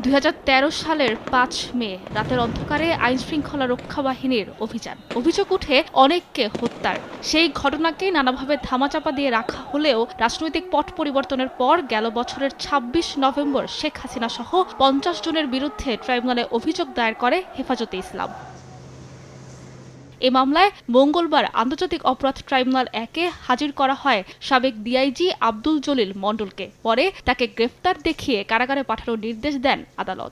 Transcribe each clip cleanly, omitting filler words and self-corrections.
2013 সালের 5 মে রাতের অন্ধকারে আইনশৃঙ্খলা রক্ষা বাহিনীর অভিযোগ উঠে অনেককে হত্যার। সেই ঘটনাকে নানাভাবে ধামাচাপা দিয়ে রাখা হলেও রাজনৈতিক পট পরিবর্তনের পর গেল বছরের 26 নভেম্বর শেখ হাসিনা সহ 50 জনের বিরুদ্ধে ট্রাইব্যুনালে অভিযোগ দায়ের করে হেফাজতে ইসলাম। এ মামলায় মঙ্গলবার আন্তর্জাতিক অপরাধ ট্রাইব্যুনাল 1-এ হাজির করা হয় সাবেক ডিআইজি আব্দুল জলিল মণ্ডলকে। পরে তাকে গ্রেফতার দেখিয়ে কারাগারে পাঠানোর নির্দেশ দেন আদালত।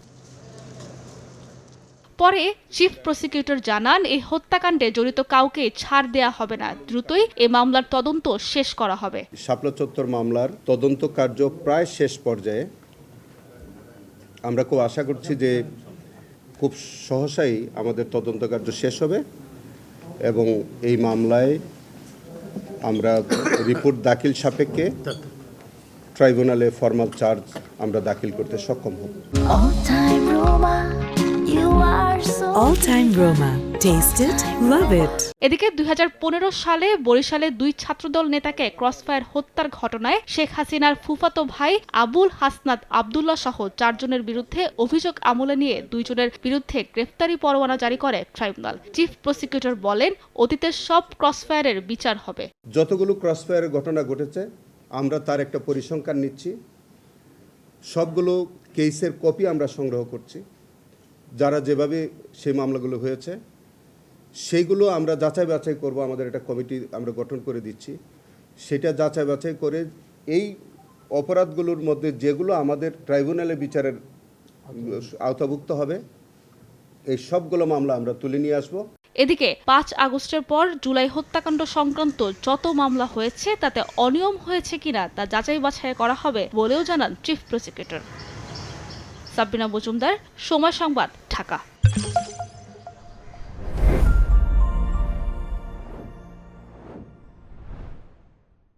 পরে চিফ প্রসিকিউটর জানান, এই হত্যাকাণ্ডে জড়িত কাউকে ছাড় দেয়া হবে না, দ্রুতই এ মামলার তদন্ত শেষ করা হবে। শাপলা চত্বর মামলার তদন্ত কার্য প্রায় শেষ পর্যায়ে। আমরা খুব আশা করছি যে খুব সহসাই আমাদের তদন্ত কার্য শেষ হবে এবং এই মামলায় আমরা রিপোর্ট দাখিল সাপেক্ষে ট্রাইব্যুনালে ফর্মাল চার্জ আমরা দাখিল করতে সক্ষম হব। All Time Roma. Taste it, love it. এদিকে 2015 সালে বরিশালে 2 ছাত্রদল নেতাকে ক্রসফায়ার হত্যার ঘটনায় শেখ হাসিনার ফুফাতো ভাই আবুল হাসনাত আব্দুল্লাহ সহ 4 জনের বিরুদ্ধে অভিযোগ আমলে নিয়ে 2 জনের বিরুদ্ধে গ্রেফতারি পরোয়ানা জারি করে ট্রাইব্যুনাল। চিফ প্রসিকিউটর বলেন, অতীতের সব ক্রসফায়ারের বিচার হবে। যতগুলো ক্রসফায়ারের ঘটনা ঘটেছে আমরা তার একটা পরিসংখ্যান নিচ্ছি, সবগুলো কেসের কপি আমরা সংগ্রহ করছি। যারা যেভাবে সেই মামলাগুলো হয়েছে সেইগুলো আমরা যাচাই বাছাই করব। আমাদের একটা কমিটি আমরা গঠন করে দিচ্ছি, সেটা যাচাই বাছাই করে এই অপরাধগুলোর মধ্যে যেগুলো আমাদের ট্রাইব্যুনালে বিচারের আওতাভুক্ত হবে এই সবগুলো মামলা আমরা তুলে নিয়ে আসব। এদিকে 5 আগস্টের পর জুলাই হত্যাকাণ্ড সংক্রান্ত যত মামলা হয়েছে তাতে অনিয়ম হয়েছে কিনা তা যাচাই বাছাই করা হবে বলেও জানান চিফ প্রসিকিউটর। সাব্বিনা মজুমদার, সময় সংবাদ, ঢাকা।